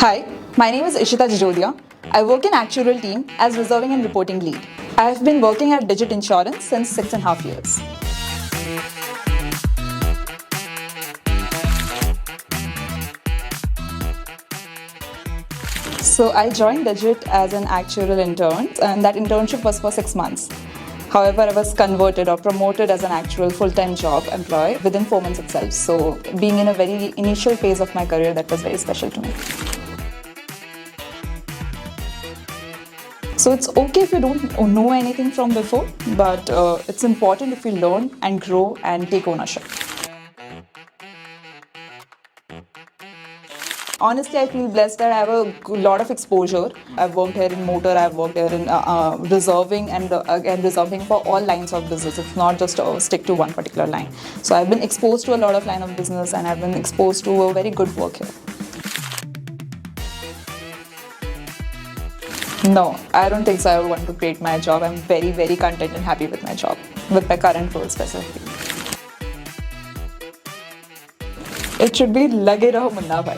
Hi, my name is Ishita Jajodia. I work in Actuarial team as reserving and reporting lead. I have been working at Digit Insurance since 6.5 years. So I joined Digit as an actuarial intern, and that internship was for 6 months. However, I was converted or promoted as an actual full-time job employee within 4 months itself. So being in a very initial phase of my career, that was very special to me. So it's okay if you don't know anything from before, but it's important if you learn and grow and take ownership. Honestly, I feel blessed that I have a lot of exposure. I've worked here in motor, I've worked here in reserving and again reserving for all lines of business. It's not just stick to one particular line. So I've been exposed to a lot of line of business and I've been exposed to a very good work here. No, I don't think so. I would want to create my job. I'm very, very content and happy with my job, with my current role specifically. It should be Lage Raho Munna Bhai.